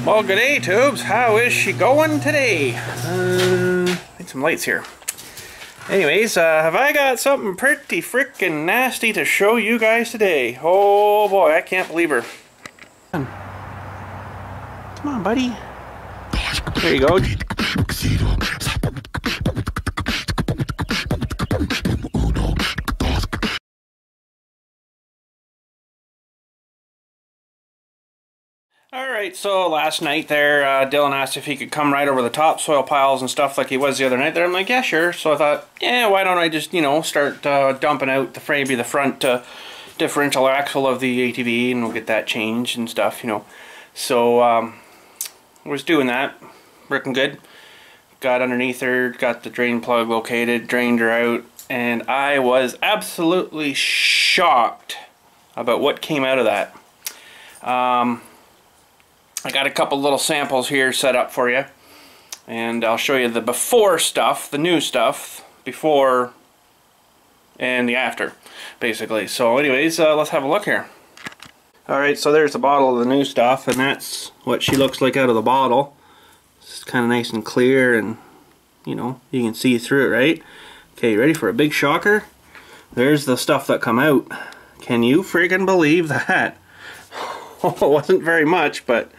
Well, good day, tubes. How is she going today? Need some lights here. Anyways, have I got something pretty freaking nasty to show you guys today? Oh boy, I can't believe her. Come on, buddy. There you go. Alright, so last night there, Dylan asked if he could come right over the topsoil piles and stuff like he was the other night there. I'm like, yeah, sure. So I thought, yeah, why don't I just, you know, start dumping out the maybe the front differential axle of the ATV, and we'll get that changed and stuff, you know. So I was doing that, working good. Got underneath her, got the drain plug located, drained her out, and I was absolutely shocked about what came out of that. I got a couple little samples here set up for you, and I'll show you the before stuff, the new stuff, before and the after, basically. So anyways, let's have a look here. Alright, so there's the bottle of the new stuff, and that's what she looks like out of the bottle. It's kind of nice and clear, and you know, you can see through it, right? Okay, ready for a big shocker? There's the stuff that come out. Can you friggin' believe that? It wasn't very much, but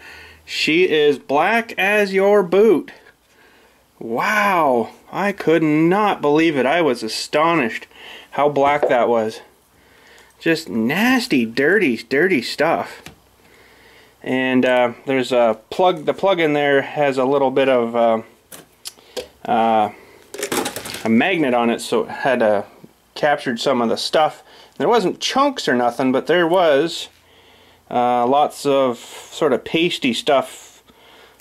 she is black as your boot. Wow, I could not believe it. I was astonished how black that was. Just nasty, dirty stuff. And there's a plug. The plug in there has a little bit of a magnet on it, so it had captured some of the stuff. There wasn't chunks or nothing, but there was lots of sort of pasty stuff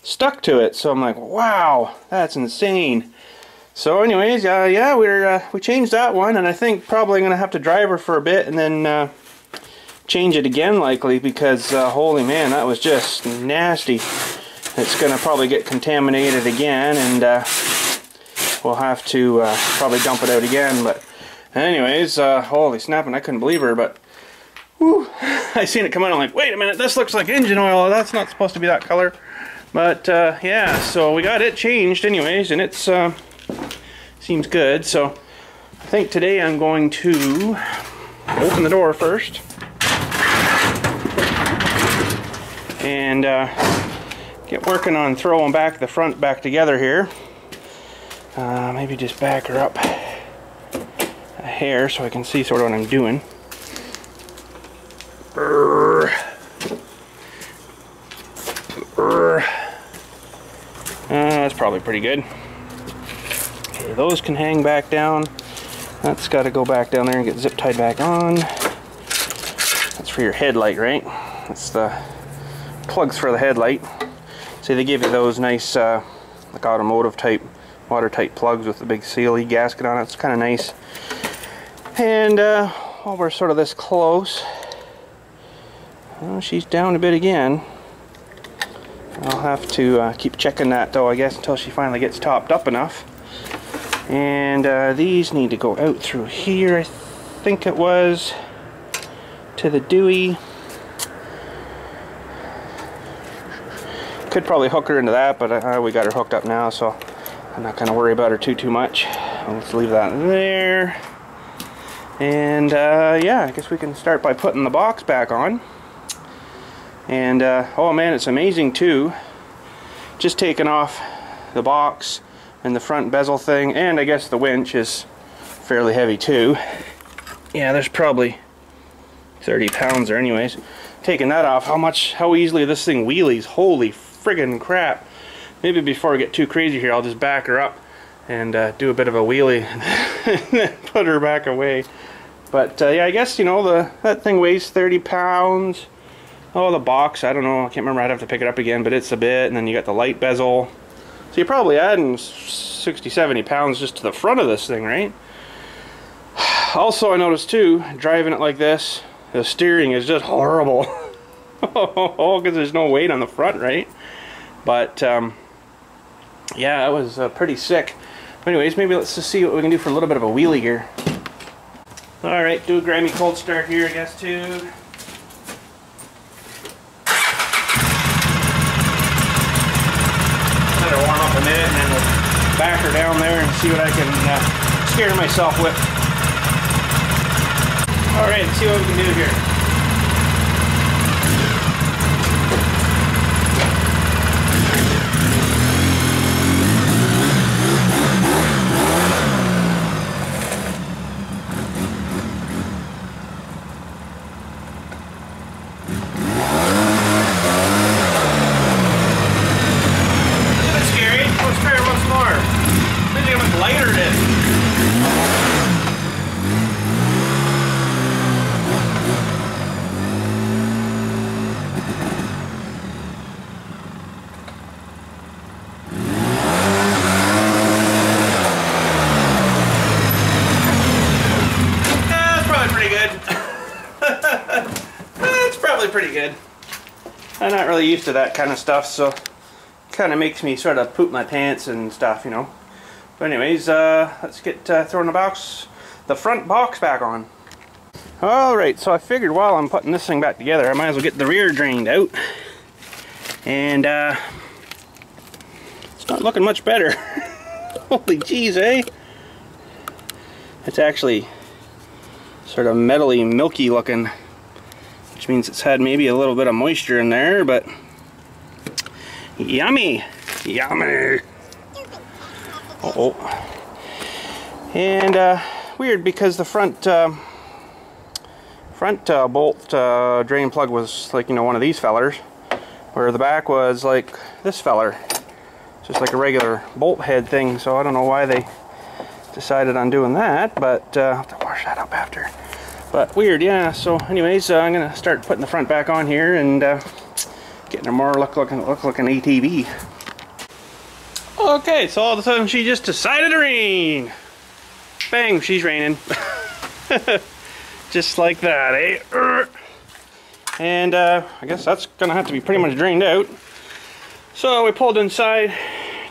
stuck to it. So I'm like, wow, that's insane. So anyways, yeah, we changed that one, and I think probably gonna have to drive her for a bit and then change it again likely, because holy man, that was just nasty. It's gonna probably get contaminated again, and we'll have to probably dump it out again. But anyways, holy snapping, I couldn't believe her. But whew, I seen it come out, I'm like, wait a minute, this looks like engine oil, that's not supposed to be that color. But yeah, so we got it changed anyways, and it's seems good. So I think today I'm going to open the door first and get working on throwing back the front back together here. Maybe just back her up a hair so I can see sort of what I'm doing. That's probably pretty good. Okay, those can hang back down. That's got to go back down there and get zip tied back on. That's for your headlight, right? That's the plugs for the headlight. See, they give you those nice like automotive type watertight plugs with the big sealy gasket on it. It's kind of nice. And while we're sort of this close, well, she's down a bit again. I'll have to keep checking that though, I guess, until she finally gets topped up enough. And these need to go out through here, I think it was, to the Dewey. Could probably hook her into that, but we got her hooked up now, so I'm not going to worry about her too much. Let's leave that there. And yeah, I guess we can start by putting the box back on. And oh man, it's amazing too, just taking off the box and the front bezel thing, and I guess the winch is fairly heavy too. Yeah, there's probably 30 pounds there anyways. Taking that off, how easily this thing wheelies. Holy friggin' crap. Maybe before I get too crazy here, I'll just back her up and do a bit of a wheelie and then put her back away. But yeah, I guess, you know, that thing weighs 30 pounds. Oh, the box, I don't know, I can't remember, I'd have to pick it up again, but it's a bit. And then you got the light bezel. So you're probably adding 60, 70 pounds just to the front of this thing, right? Also, I noticed too, driving it like this, the steering is just horrible. Oh, because there's no weight on the front, right? But yeah, it was pretty sick. But anyways, maybe let's just see what we can do for a little bit of a wheelie here. Alright, do a grimy cold start here, I guess, too. backer down there and see what I can scare myself with. Alright, let's see what we can do here. Pretty good. I'm not really used to that kind of stuff, so it kind of makes me sort of poop my pants and stuff, you know. But anyways, let's get throwing the front box back on. Alright, so I figured while I'm putting this thing back together, I might as well get the rear drained out. And it's not looking much better. Holy jeez, eh? It's actually sort of metally, milky looking, which means it's had maybe a little bit of moisture in there, but yummy, yummy. Uh-oh. And weird, because the front bolt drain plug was like, you know, one of these fellers, where the back was like this feller, just like a regular bolt head thing. So I don't know why they decided on doing that, but I'll have to wash that up after. But weird, yeah. So anyways, I'm gonna start putting the front back on here and getting a more look-looking ATV. Okay, so all of a sudden she just decided to rain. Bang, she's raining. Just like that, eh? And I guess that's gonna have to be pretty much drained out. So we pulled inside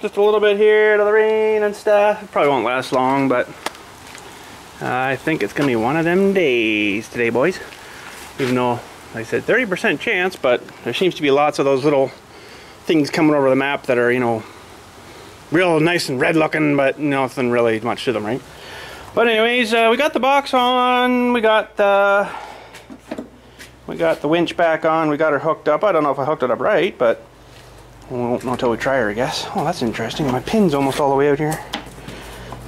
just a little bit here to the rain and stuff. It probably won't last long, but I think it's gonna be one of them days today, boys. Even though, like I said, 30% chance, but there seems to be lots of those little things coming over the map that are, you know, real nice and red looking, but nothing really much to them, right? But anyways, we got the box on, we got the winch back on, we got her hooked up. I don't know if I hooked it up right, but we won't know until we try her, I guess. Oh, that's interesting. My pin's almost all the way out here.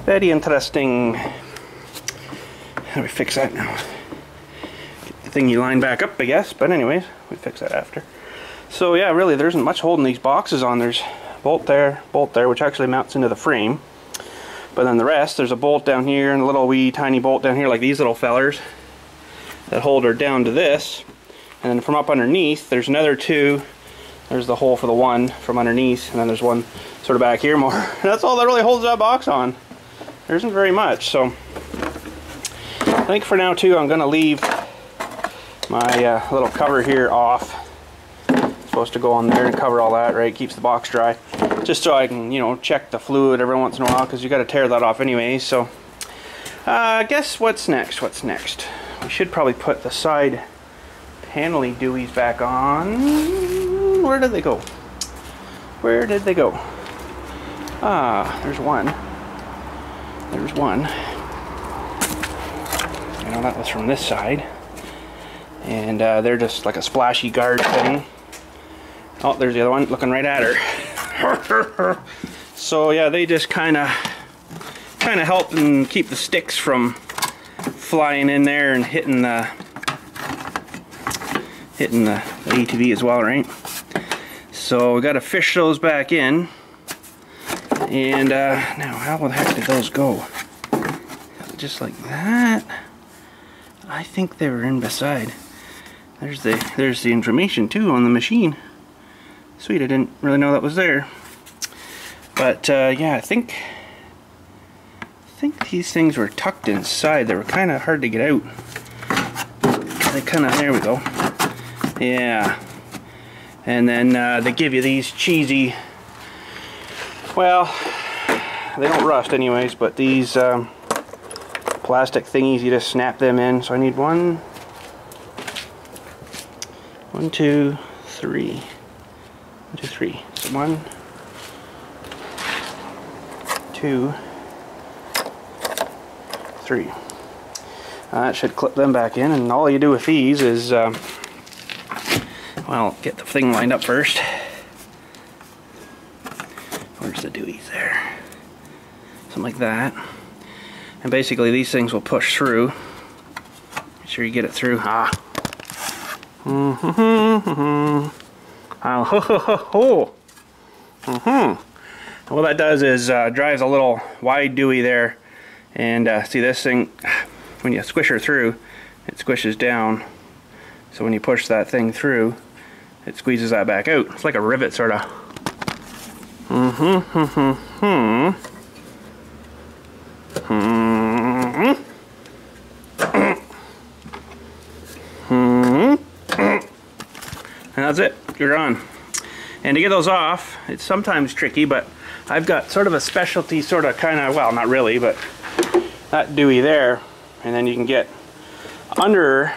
Very interesting. How do we fix that now? Get the thingy lined back up, I guess. But anyways, we fix that after. So yeah, really, there isn't much holding these boxes on. There's bolt there, which actually mounts into the frame. But then the rest, there's a bolt down here and a little wee tiny bolt down here, like these little fellers that hold her down to this. And then from up underneath, there's another two. There's the hole for the one from underneath, and then there's one sort of back here more. That's all that really holds that box on. There isn't very much, so I think for now too I'm gonna leave my little cover here off. It's supposed to go on there and cover all that, right? Keeps the box dry. Just so I can, you know, check the fluid every once in a while, because you got to tear that off anyway. So I guess what's next? What's next? We should probably put the side panel-y dewies back on. Where did they go? Where did they go? Ah, there's one. There's one. You know, that was from this side. And they're just like a splashy guard thing. Oh, there's the other one looking right at her. So yeah, they just kind of help and keep the sticks from flying in there and hitting the ATV as well, right? So we got to fish those back in. And now, how the heck did those go? Just like that. I think they were in beside. There's the information too on the machine. Sweet, I didn't really know that was there. But yeah, I think these things were tucked inside. They were kind of hard to get out. They there we go. Yeah. And then they give you these cheesy, well, they don't rust anyways, but these plastic thingies, you just snap them in. So I need one, two, three. 1, 2, 3. So 1, 2, 3. That should clip them back in, and all you do with these is, well, get the thing lined up first. Where's the dewies there? Something like that. And basically these things will push through. Make sure you get it through. Ah. What that does is drives a little wide dewey there. And see this thing, when you squish her through, it squishes down. So when you push that thing through, it squeezes that back out. It's like a rivet, sort of. And that's it. You're on. And to get those off, it's sometimes tricky, but I've got sort of a specialty, sort of, kind of, well, not really, but that dewey there, and then you can get under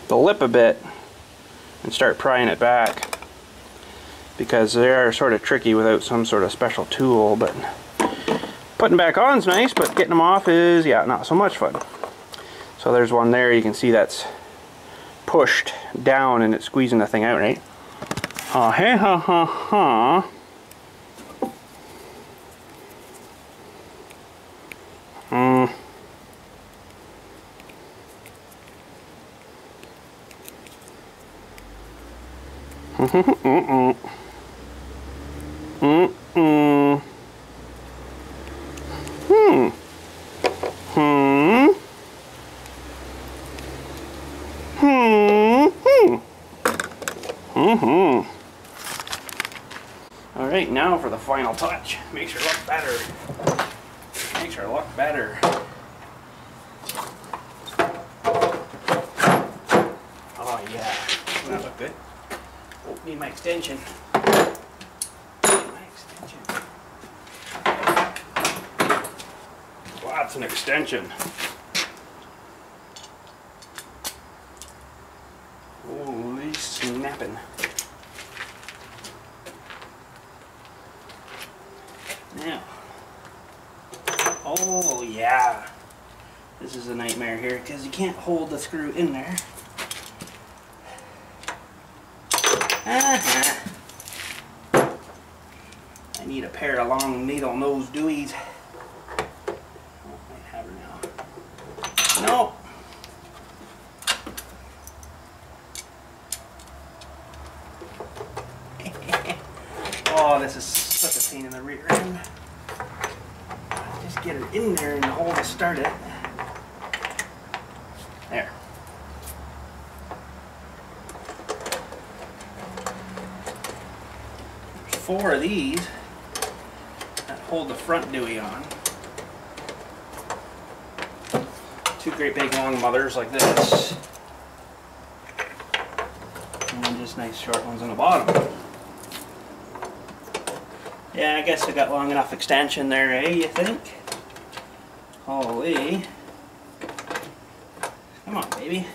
the lip a bit and start prying it back, because they are sort of tricky without some sort of special tool. But putting back on is nice, but getting them off is, yeah, not so much fun. So there's one there, you can see that's pushed down and it's squeezing the thing out, right? Oh, hey, ha, ha, ha. Alright, now for the final touch. Makes her look better. Makes her look better. Oh yeah, doesn't that look good? Oh, need my extension. Wow, that's an extension. Holy snapping. Now, oh yeah, this is a nightmare here because you can't hold the screw in there. I need a pair of long needle nose dewies. Oh, I might have her now. No. Oh, this is such a pain in the rear end. Just get her in there and hold to start it. There. There's 4 of these that hold the front dewey on. 2 great big long mothers like this. And then just nice short ones on the bottom. Yeah, I guess I got long enough extension there, eh, you think? Holy. Come on, baby.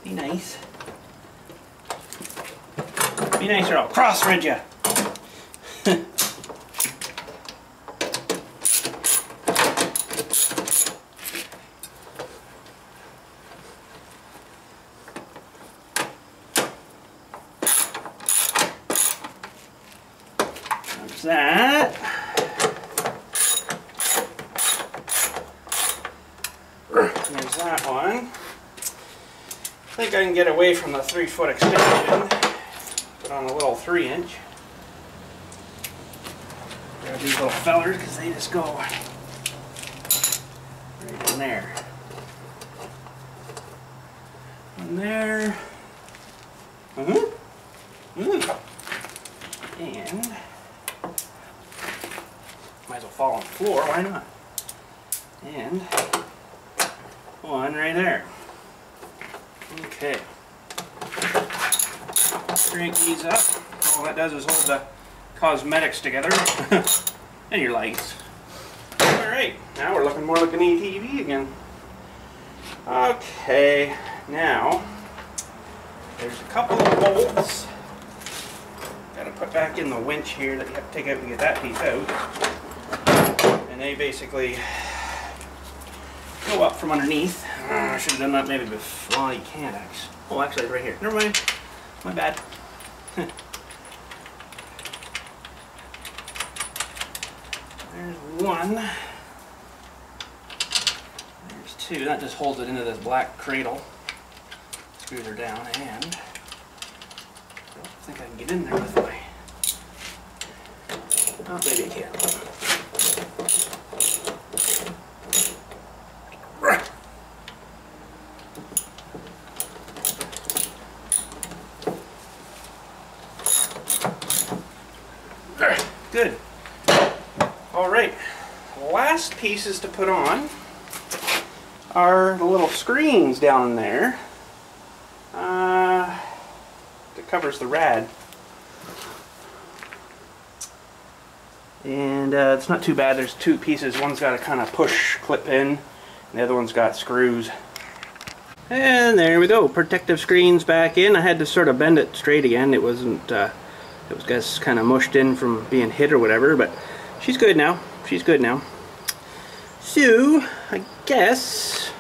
Be nice. Be nice or I'll cross-thread you. That. There's that one. I think I can get away from the 3-foot extension. Put on a little 3-inch. Grab these little fellers because they just go right in there. In there. And might as well fall on the floor, why not? And one right there. Okay. Crank these up. All that does is hold the cosmetics together. And your lights. Alright, now we're looking more like an ATV again. Okay, now there's a couple of bolts. Gotta put back in the winch here that you have to take out to get that piece out. And they basically go up from underneath. I should have done that maybe before. Well, you can't actually. Oh, actually, it's right here. Never mind. My bad. There's one. There's two. That just holds it into this black cradle. Screws her down, and I don't think I can get in there with my. Oh, maybe I can. Good. Alright, last pieces to put on are the little screens down there that covers the rad. And it's not too bad. There's two pieces. One's got a kind of push clip in, and the other one's got screws. And there we go. Protective screens back in. I had to sort of bend it straight again. It wasn't, it was just kind of mushed in from being hit or whatever, but she's good now. She's good now. So, I guess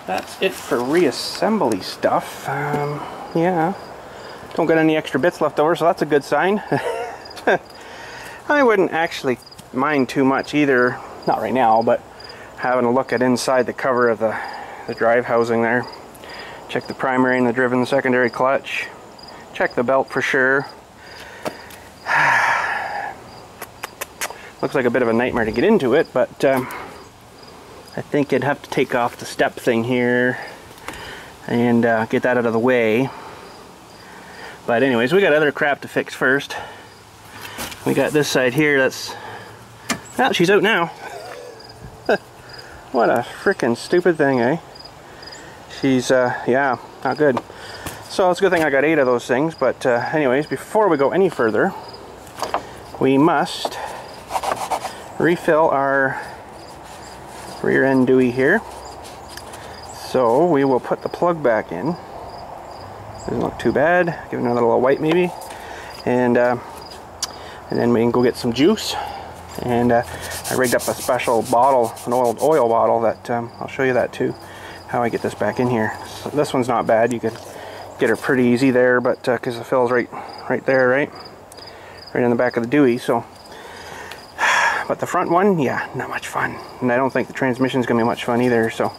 that's it for reassembly stuff. Yeah. Don't got any extra bits left over, so that's a good sign. I wouldn't actually mind too much either, not right now, but having a look at inside the cover of the drive housing there. Check the primary and the driven secondary clutch. Check the belt for sure. Looks like a bit of a nightmare to get into it, but I think I'd have to take off the step thing here and get that out of the way. But anyways, we got other crap to fix first. We got this side here that's... Oh, she's out now. What a freaking stupid thing, eh? She's, yeah, not good. So it's a good thing I got 8 of those things, but anyways, before we go any further, we must refill our rear end dewey here. So we will put the plug back in. Doesn't look too bad. Give it another little wipe maybe, and then we can go get some juice. And I rigged up a special bottle, an oil bottle that I'll show you that too, how I get this back in here. So this one's not bad. You could get her pretty easy there, but because the fill's right there, right in the back of the dewey. So, but the front one, yeah, not much fun. And I don't think the transmission's gonna be much fun either. So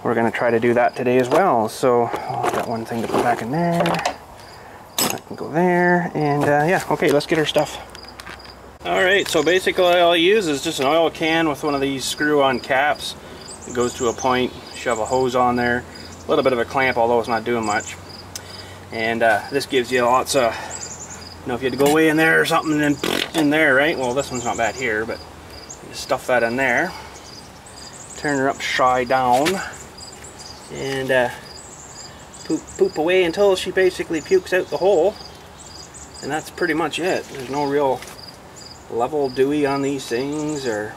we're gonna try to do that today as well. So I've got one thing to put back in there. That can go there, and yeah, okay, let's get her stuff. Alright, so basically all I use is just an oil can with one of these screw-on caps. It goes to a point, shove a hose on there, a little bit of a clamp, although it's not doing much. And this gives you lots of, you know, if you had to go way in there or something, and then in there, right? Well, this one's not bad here, but you stuff that in there, turn her upside down, and poop away until she basically pukes out the hole. And that's pretty much it. There's no real level dewey on these things or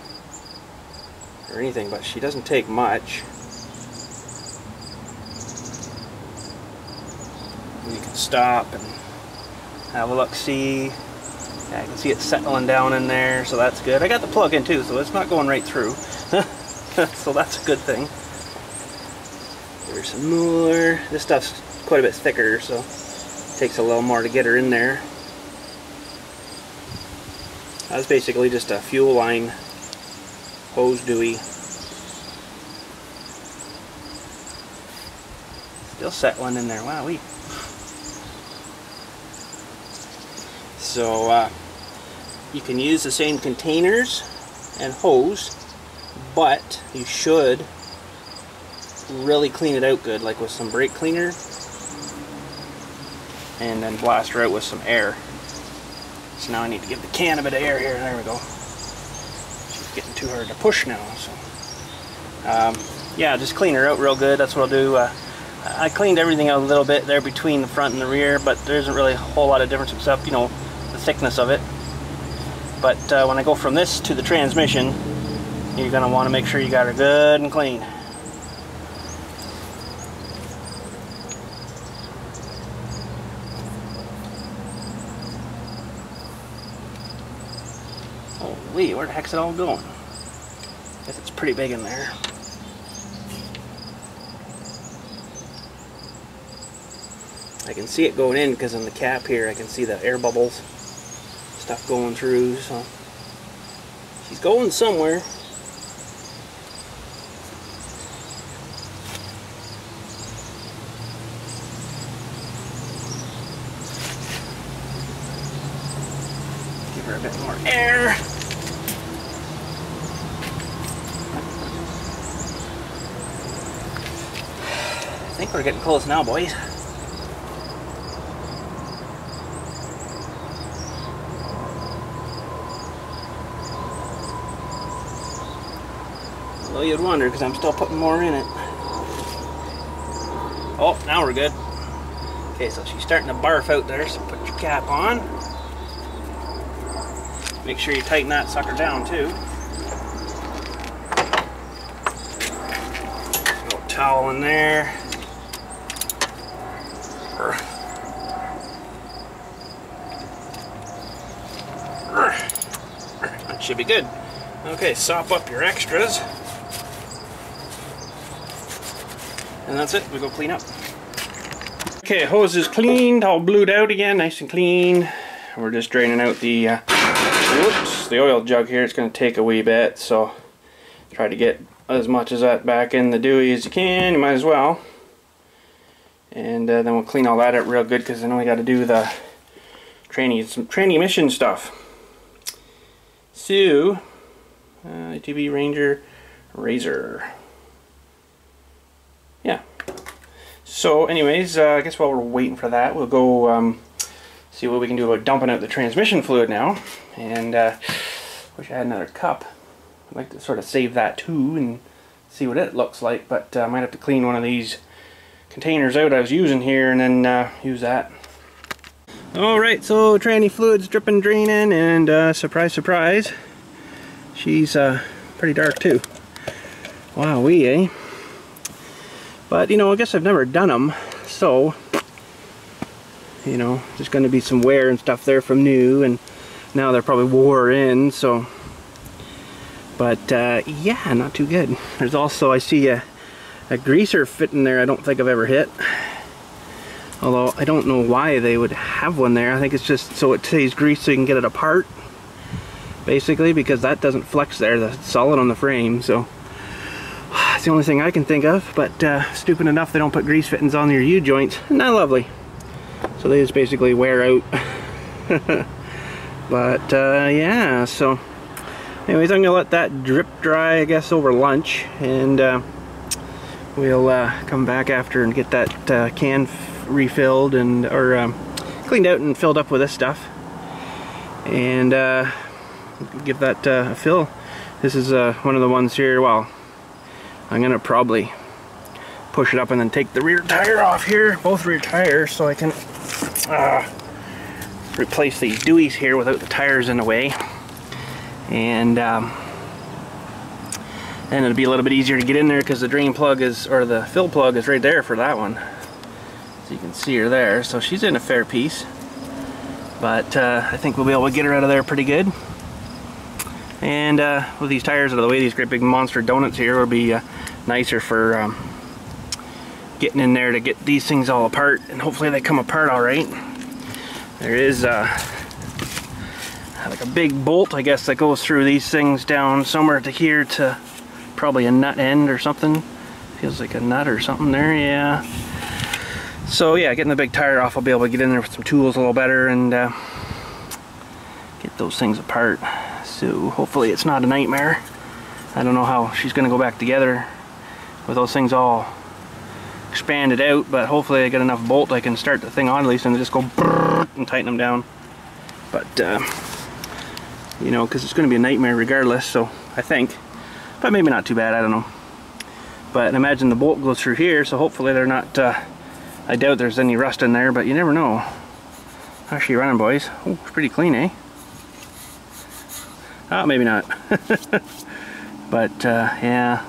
anything, but she doesn't take much. You can stop and have a look, see. Yeah, I can see it settling down in there, so that's good. I got the plug in too, so it's not going right through. So that's a good thing. There's some more. This stuff's quite a bit thicker, so it takes a little more to get her in there. That's basically just a fuel line hose dewey. Still settling in there. Wowee. So you can use the same containers and hose, but you should really clean it out good, like with some brake cleaner, and then blast her out with some air. So now I need to give the can a bit of air here. There we go. She's getting too hard to push now. So yeah, just clean her out real good. That's what I'll do. I cleaned everything out a little bit there between the front and the rear, but there isn't really a whole lot of difference except, you know, the thickness of it. But when I go from this to the transmission, you're going to want to make sure you got her good and clean. Holy, where the heck's it all going? Guess it's pretty big in there. I can see it going in because in the cap here I can see the air bubbles, stuff going through, so she's going somewhere. Give her a bit more air. I think we're getting close now, boys. Well, you'd wonder because I'm still putting more in it. Oh, now we're good. Okay, so she's starting to barf out there, so put your cap on. Make sure you tighten that sucker down too. Little towel in there. That should be good. Okay, sop up your extras. And that's it, we go clean up. Okay, hose is cleaned, all blued out again, nice and clean. We're just draining out the oil jug here. It's going to take a wee bit, so try to get as much of that back in the dewy as you can. You might as well. And then we'll clean all that up real good because then we got to do the training mission stuff. So, ATV Ranger Razor. Yeah. So anyways, I guess while we're waiting for that, we'll go see what we can do about dumping out the transmission fluid now. And wish I had another cup. I'd like to sort of save that too and see what it looks like, but I might have to clean one of these containers out I was using here and then use that. Alright, so tranny fluid's dripping, draining, and surprise, surprise, she's pretty dark too. Wowee, eh? But, you know, I guess I've never done them, so, you know, there's going to be some wear and stuff there from new, and now they're probably wore in, so, but, yeah, not too good. There's also, I see a greaser fit in there I don't think I've ever hit, although I don't know why they would have one there. I think it's just so it stays greased so you can get it apart, basically, because that doesn't flex there, that's solid on the frame, so. It's the only thing I can think of, but stupid enough they don't put grease fittings on your U-joints. Not lovely. So they just basically wear out. But yeah, so anyways, I'm gonna let that drip dry, I guess, over lunch, and we'll come back after and get that can refilled and cleaned out and filled up with this stuff, and give that a fill. This is one of the ones here. Well, I'm gonna probably push it up and then take the rear tire off here, both rear tires, so I can replace these dewies here without the tires in the way, and then it'll be a little bit easier to get in there because the drain plug is, or the fill plug is right there for that one, so you can see her there. So she's in a fair piece, but I think we'll be able to get her out of there pretty good. And with these tires out of the way, these great big monster donuts here will be nicer for getting in there to get these things all apart, and hopefully they come apart all right. There is like a big bolt, I guess, that goes through these things down somewhere to here to probably a nut end or something. Feels like a nut or something there, yeah. So yeah, getting the big tire off, I'll be able to get in there with some tools a little better and get those things apart. So hopefully it's not a nightmare. I don't know how she's going to go back together with those things all expanded out, but hopefully I get enough bolt I can start the thing on at least and just go and tighten them down. But you know, because it's going to be a nightmare regardless, so I think, but maybe not too bad, I don't know. But imagine the bolt goes through here, so hopefully they're not, I doubt there's any rust in there, but you never know. How's she running, boys? Oh, it's pretty clean, eh? Oh, maybe not. But yeah.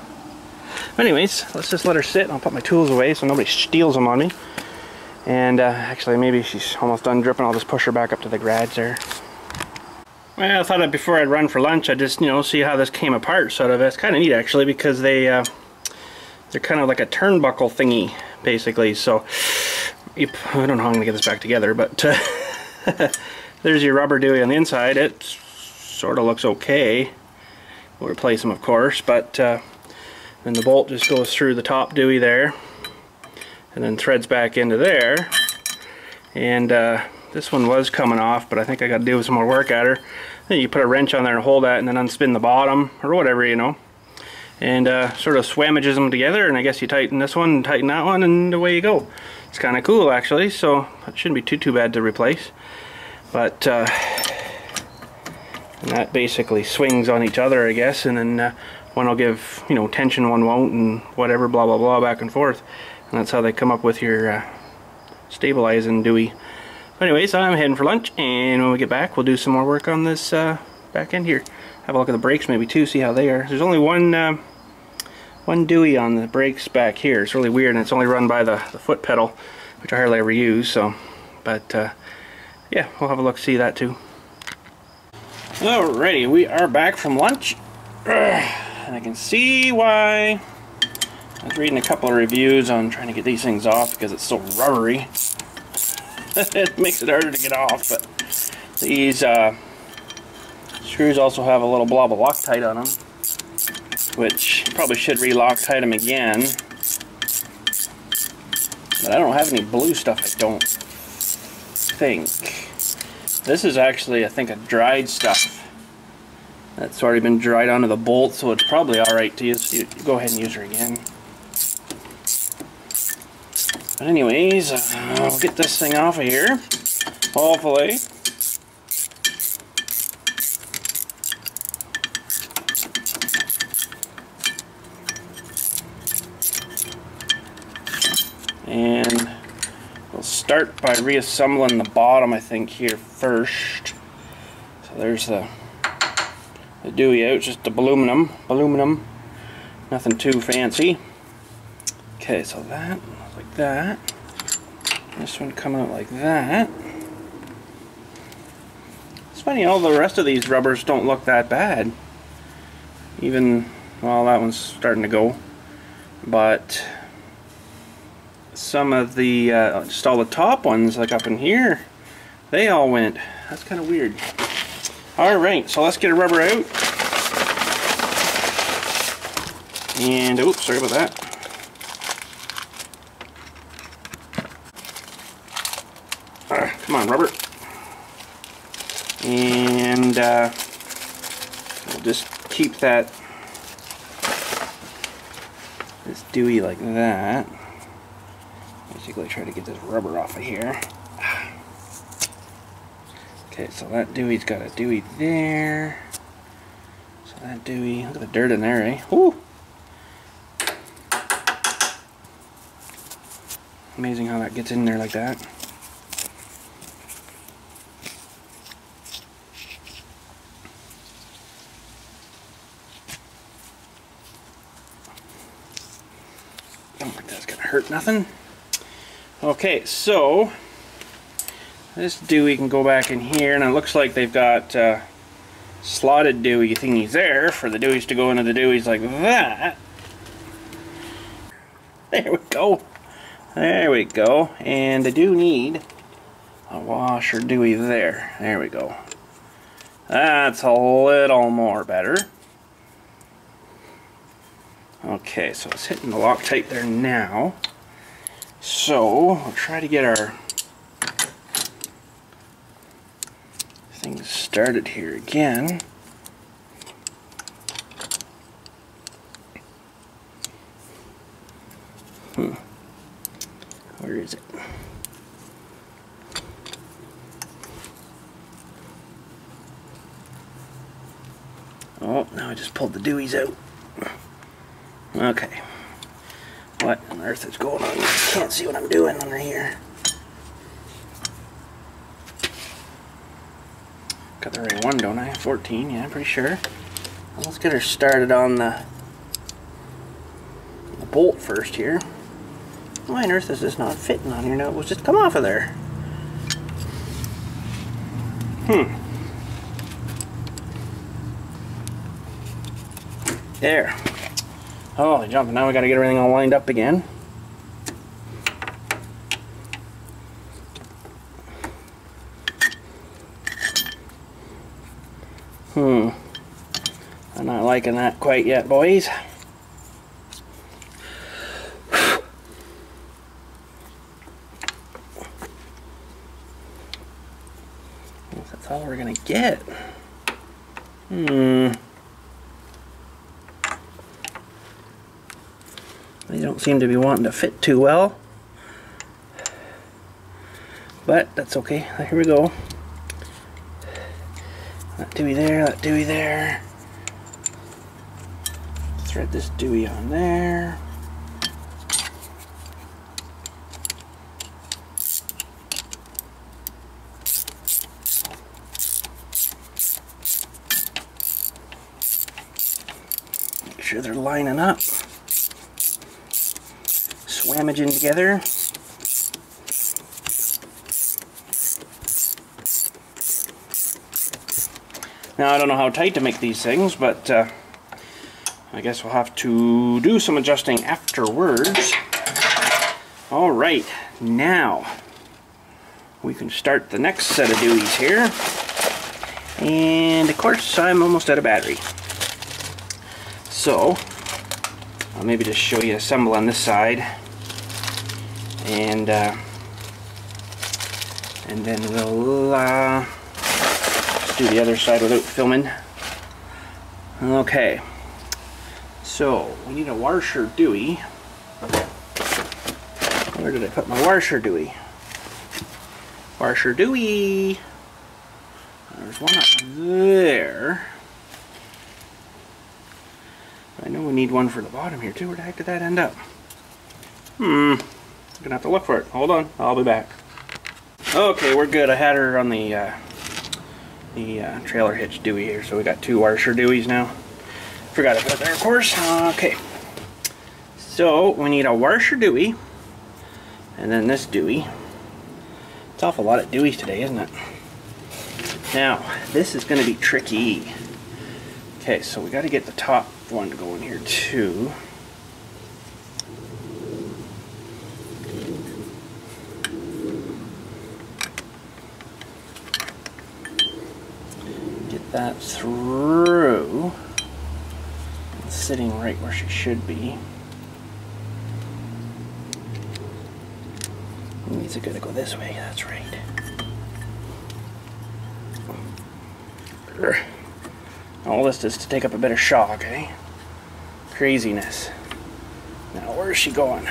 Anyways, let's just let her sit. I'll put my tools away so nobody steals them on me. And actually, maybe she's almost done dripping. I'll just push her back up to the garage there. Well, I thought that before I'd run for lunch, I'd just, you know, see how this came apart, sort of. It's kind of neat, actually, because they're kind of like a turnbuckle thingy, basically. So, I don't know how I'm going to get this back together, but there's your rubber dewey on the inside. It sort of looks okay. We'll replace them, of course, but then the bolt just goes through the top dewey there, and then threads back into there. And this one was coming off, but I think I got to do some more work at her. Then you put a wrench on there and hold that, and then unspin the bottom, or whatever, you know. And sort of swammages them together, and I guess you tighten this one and tighten that one, and away you go. It's kind of cool, actually, so it shouldn't be too bad to replace. But and that basically swings on each other, I guess, and then one will give, you know, tension, one won't, and whatever, blah blah blah, back and forth. And that's how they come up with your stabilizing dewey. Anyways, I'm heading for lunch, and when we get back, we'll do some more work on this back end here. Have a look at the brakes maybe too, see how they are. There's only one dewey on the brakes back here. It's really weird, and it's only run by the foot pedal, which I hardly ever use. So, but yeah, we'll have a look, see that too. Alrighty, we are back from lunch, and I can see why. I was reading a couple of reviews on trying to get these things off because it's so rubbery. It makes it harder to get off, but these screws also have a little blob of Loctite on them, which probably should re-Loctite them again. But I don't have any blue stuff, I don't think. This is actually, I think, a dried stuff that's already been dried onto the bolt, so it's probably alright to use. You go ahead and use her again. But anyways, I'll get this thing off of here, hopefully. And we'll start by reassembling the bottom, I think, here first. So there's the dewey out, just aluminum, nothing too fancy. Okay, so that, like that. This one coming out like that. It's funny, all the rest of these rubbers don't look that bad. Even, well, that one's starting to go. But some of the, just all the top ones, like up in here, they all went. That's kind of weird. Alright, so let's get a rubber out. And, oops, sorry about that. Come on, rubber. And we'll just keep that, this dewey like that. Basically try to get this rubber off of here. Okay, so that dewey's got a dewey there. So that dewey, look at the dirt in there, eh? Woo! Amazing how that gets in there like that. Don't think that's gonna hurt nothing. Okay, so this dewey can go back in here, and it looks like they've got slotted dewey thingies there for the deweys to go into the deweys like that. There we go. There we go. And I do need a washer dewey there. There we go. That's a little more better. Okay, so it's hitting the Loctite there now. So we'll try to get our things started here again. Where is it? Oh, now I just pulled the deweys out. Okay. What on earth is going on? I can't see what I'm doing under here. Got the right one, don't I? 14, yeah, I'm pretty sure. Well, let's get her started on the bolt first here. Why on earth is this not fitting on here? No, it was just come off of there. There. Holy jump, now we got to get everything all lined up again. I'm not liking that quite yet, boys. That's all we're gonna get. They don't seem to be wanting to fit too well. But that's okay. Here we go. That dewey there, that dewey there. Thread this dewey on there. Make sure they're lining up. Swammaging together. Now I don't know how tight to make these things, but I guess we'll have to do some adjusting afterwards. Alright, now we can start the next set of deweys here. And of course I'm almost out of battery. So I'll maybe just show you assemble on this side. And then we'll do the other side without filming. Okay, so we need a washer dewey. Where did I put my washer dewey? Washer dewey! There's one up there. I know we need one for the bottom here too. Where the heck did that end up? I'm gonna have to look for it. Hold on, I'll be back. Okay, we're good. I had her on the trailer hitch dewey here, so we got two washer deweys now. Forgot to put it there, of course. Okay, so we need a washer dewey, and then this dewey. It's an awful lot of deweys today, isn't it? Now, this is going to be tricky. Okay, so we got to get the top one going here too. That through, it's sitting right where she should be. These are going to go this way, that's right. All this is to take up a bit of shock, eh? Craziness. Now where's she going?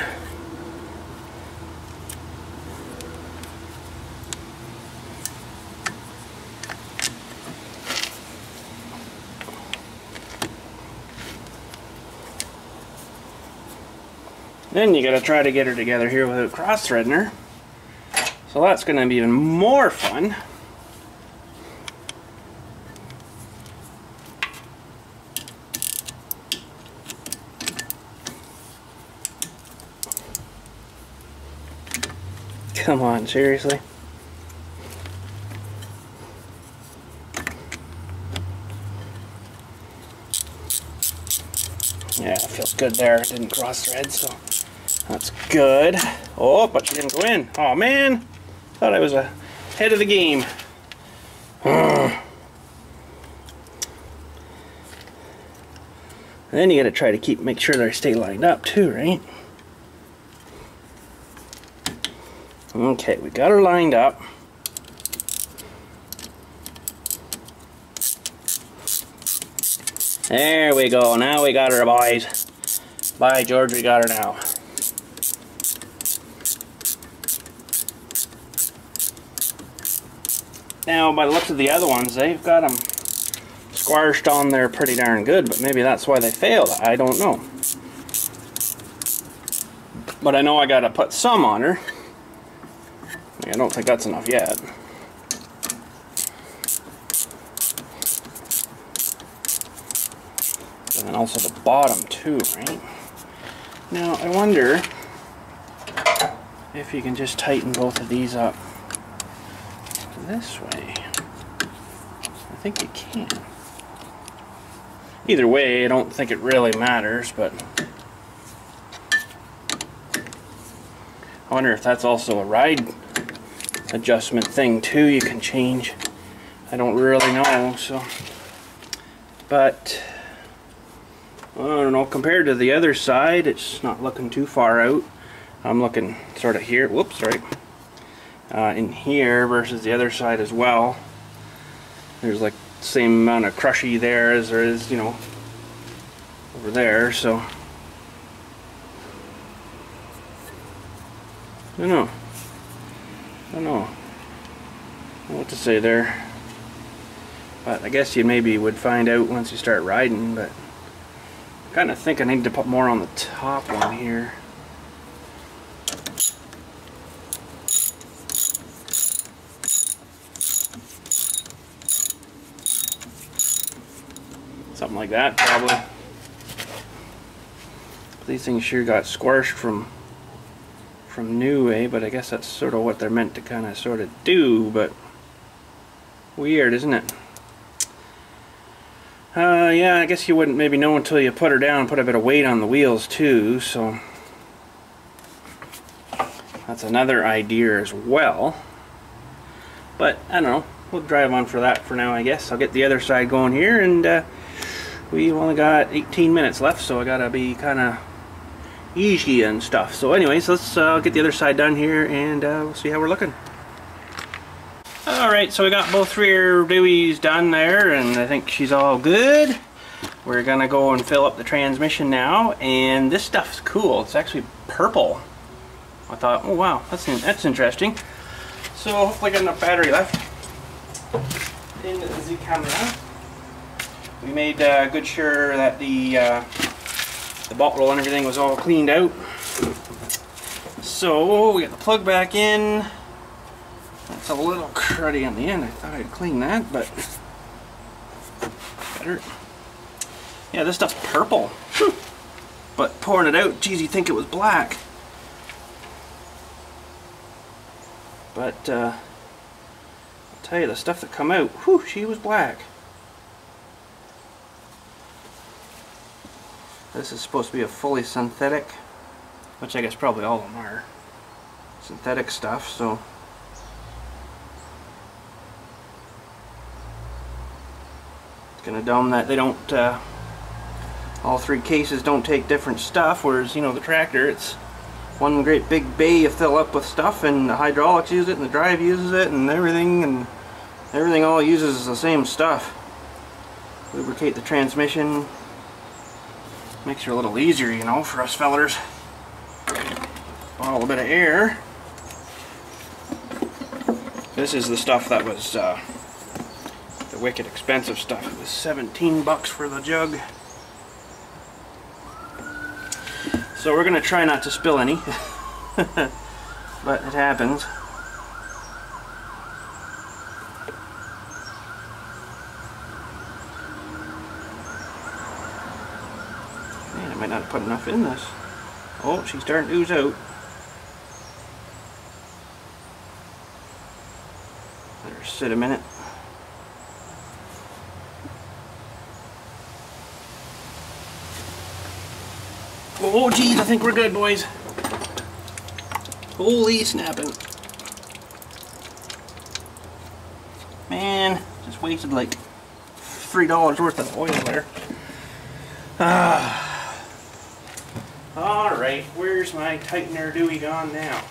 Then you gotta try to get her together here without cross-threading her. So that's gonna be even more fun. Come on, seriously? Yeah, it feels good there. It didn't cross-thread, so that's good. Oh, but she didn't go in. Oh man, thought I was ahead of the game. And then you got to try to make sure they stay lined up too, right? Okay, we got her lined up. There we go. Now we got her, boys. By George, we got her now. Now, by the looks of the other ones, they've got them squashed on there pretty darn good, but maybe that's why they failed. I don't know. But I know I gotta put some on her. I don't think that's enough yet. And then also the bottom too, right? Now, I wonder if you can just tighten both of these up this way. I think you can. Either way, I don't think it really matters, but I wonder if that's also a ride adjustment thing too you can change. I don't really know, so. But I don't know, compared to the other side, it's not looking too far out. I'm looking sort of here, whoops, right, in here versus the other side as well. There's like the same amount of crushy there as there is, you know, over there, so I don't know. I don't know what to say there. But I guess you maybe would find out once you start riding, but I kind of think I need to put more on the top one here. Something like that, probably. These things sure got squashed from new, eh? But I guess that's sort of what they're meant to kind of sort of do, but weird, isn't it? Yeah, I guess you wouldn't maybe know until you put her down, put a bit of weight on the wheels too, so that's another idea as well. But I don't know, we'll drive on for that for now, I guess. I'll get the other side going here, and we've only got 18 minutes left, so I gotta be kind of easy and stuff. So anyways, let's get the other side done here, and we'll see how we're looking. Alright, so we got both rear Deweys done there, and I think she's all good. We're gonna go and fill up the transmission now, and this stuff's cool. It's actually purple. I thought, oh wow, that's interesting. So hopefully I got enough battery left in the camera. We made good sure that the bolt roll and everything was all cleaned out. So we got the plug back in. That's a little cruddy on the end. I thought I'd clean that, but better. Yeah, this stuff's purple. But pouring it out, geez, you'd think it was black. But I'll tell you, the stuff that come out, whew, she was black. This is supposed to be a fully synthetic, which I guess probably all of them are synthetic stuff, so it's gonna dumb that they don't all three cases don't take different stuff, whereas, you know, the tractor, it's one great big bay you fill up with stuff, and the hydraulics use it and the drive uses it, and everything all uses the same stuff. Lubricate the transmission. Makes it a little easier, you know, for us fellers. Bottle a bit of air. This is the stuff that was the wicked expensive stuff. It was 17 bucks for the jug. So we're gonna try not to spill any, but it happens. I might not have put enough in this. Oh, she's starting to ooze out. Let her sit a minute. Oh geez, I think we're good, boys. Holy snapping. Man, just wasted like $3 worth of oil there. Alright, where's my tightener Dewey gone now?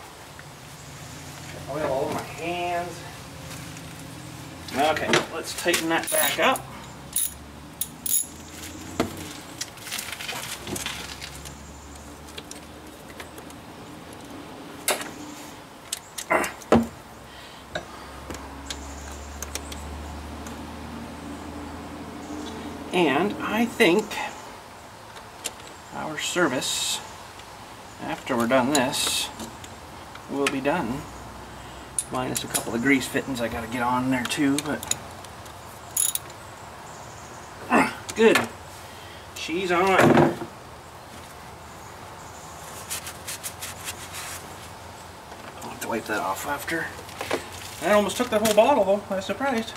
Got oil all over my hands. Okay, let's tighten that back up. And I think our service, after we're done this, will be done. Minus a couple of grease fittings I gotta get on there too, but good. She's on. I'll have to wipe that off after. I almost took the whole bottle though. I was surprised.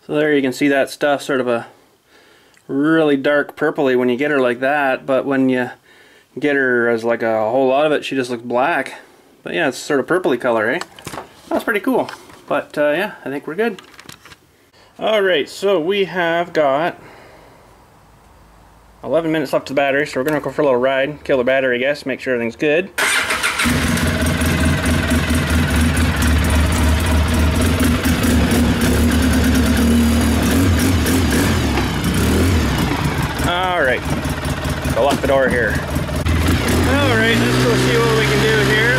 So there you can see that stuff, sort of a really dark purpley when you get her like that, but when you get her as like a whole lot of it, she just looks black. But yeah, it's sort of purpley color, eh? That's pretty cool. But yeah, I think we're good. Alright, so we have got 11 minutes left of the battery, so we're gonna go for a little ride, kill the battery, I guess, make sure everything's good. Alright, go lock the door here. Alright, let's go see what we can do here.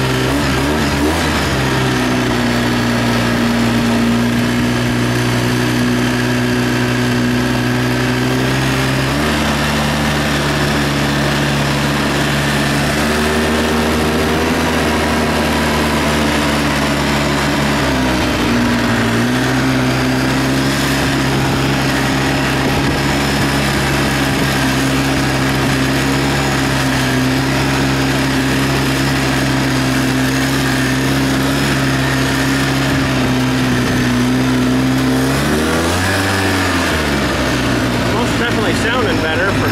Sounding better for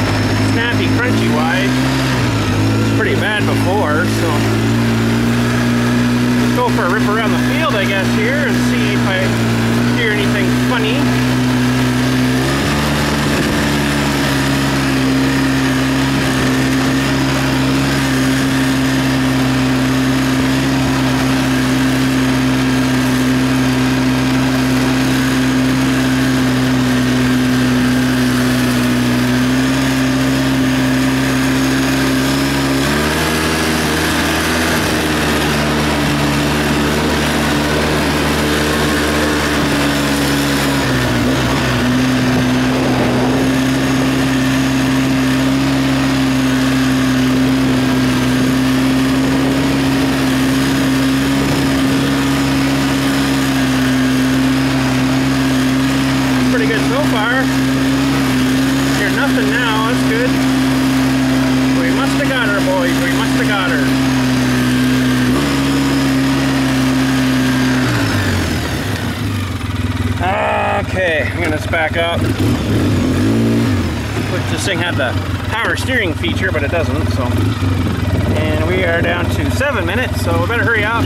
snappy, crunchy wise. It was pretty bad before, so let's go for a rip around the field, I guess, here and see if I hear anything funny. Okay, I'm gonna back up. Wish this thing had the power steering feature, but it doesn't, so. And we are down to 7 minutes, so we better hurry up.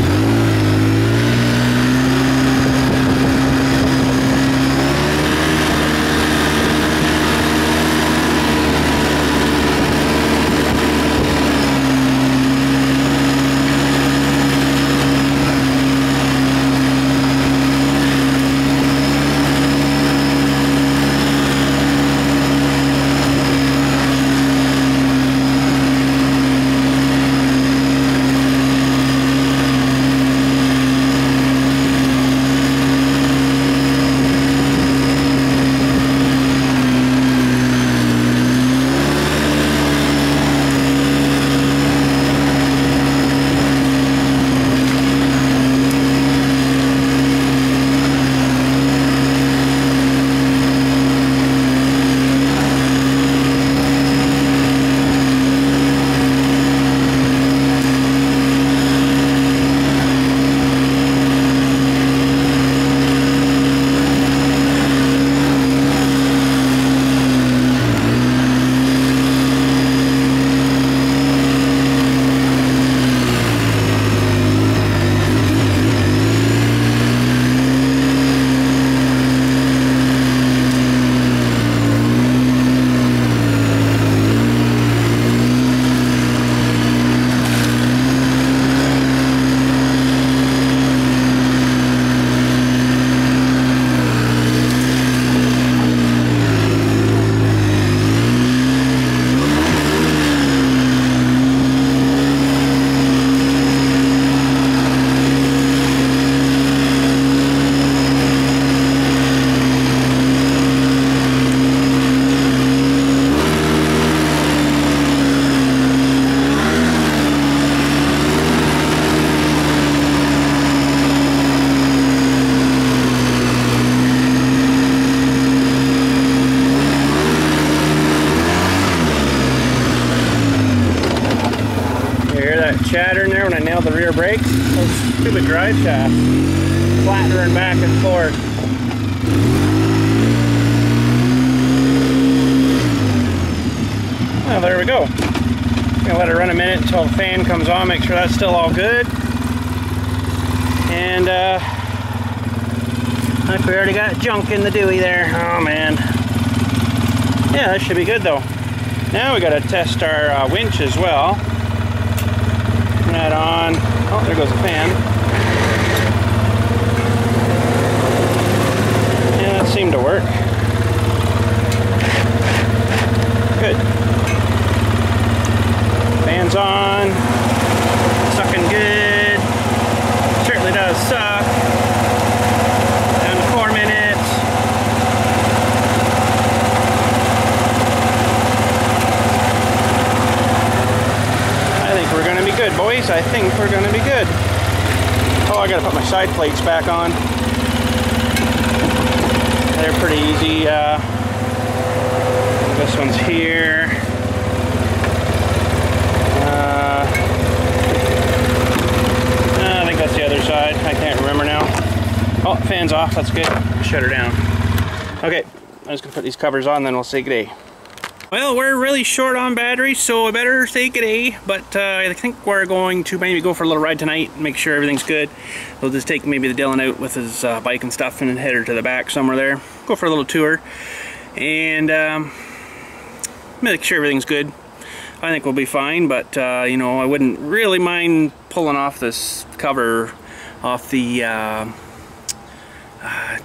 Chatter in there when I nailed the rear brakes. Those stupid drive shafts flattering back and forth. gonna let it run a minute until the fan comes on, make sure that's still all good. And like we already got junk in the Dewey there. Oh man. Yeah, that should be good though. Now we gotta test our winch as well. Turn that on. Oh, there goes the fan. Yeah, that seemed to work. Good. Fan's on. Sucking good. Certainly does suck. Down to 4 minutes. I think we're gonna be good, boys. I think we're gonna be good. Oh, I gotta put my side plates back on. They're pretty easy. This one's here. I think that's the other side. I can't remember now. Oh, fan's off. That's good. Shut her down. Okay, I'm just gonna put these covers on, then we'll say good day. Well, we're really short on batteries, so I better say good day. But I think we're going to maybe go for a little ride tonight and make sure everything's good. We'll just take maybe the Dylan out with his bike and stuff and then head her to the back somewhere there. Go for a little tour and make sure everything's good. I think we'll be fine, but you know, I wouldn't really mind pulling off this cover off the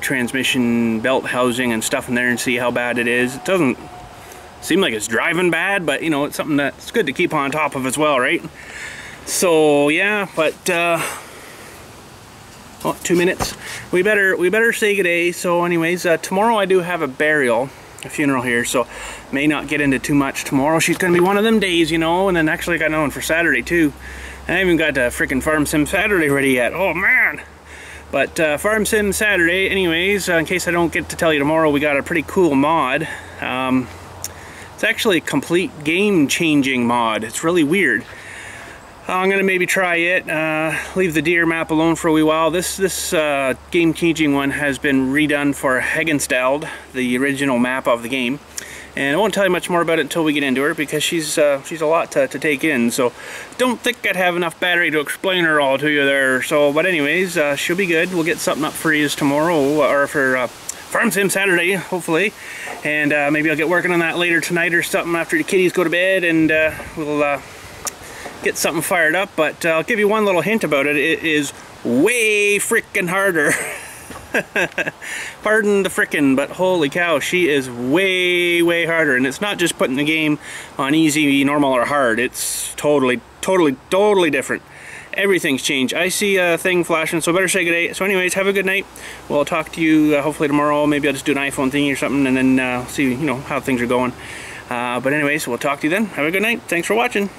transmission belt housing and stuff in there and see how bad it is. It doesn't seem like it's driving bad, but you know, it's something that's good to keep on top of as well, right? So yeah, but oh, 2 minutes. We better say good day. So anyways, tomorrow I do have a burial, a funeral here, so may not get into too much tomorrow. She's gonna be one of them days, you know. And then actually I got another one for Saturday too. I haven't even got the freaking Farm Sim Saturday ready yet. Oh man. But Farm Sim Saturday, anyways, in case I don't get to tell you tomorrow, we got a pretty cool mod. It's actually a complete game-changing mod. It's really weird. I'm gonna maybe try it. Leave the deer map alone for a wee while. This game-changing one has been redone for Heggenstald, the original map of the game. And I won't tell you much more about it until we get into her, because she's a lot to take in. So don't think I'd have enough battery to explain her all to you there. So, but anyways, she'll be good. We'll get something up for you tomorrow, or for Farm Sim Saturday, hopefully. And maybe I'll get working on that later tonight or something after the kitties go to bed, and we'll get something fired up. But I'll give you one little hint about it. It is way freaking harder. Pardon the frickin', but holy cow, she is way harder. And it's not just putting the game on easy, normal, or hard. It's totally different. Everything's changed. I see a thing flashing, so better say good day. So anyways, have a good night. We'll talk to you hopefully tomorrow. Maybe I'll just do an iPhone thingy or something, and then see, you know, how things are going. But anyways, we'll talk to you then. Have a good night. Thanks for watching.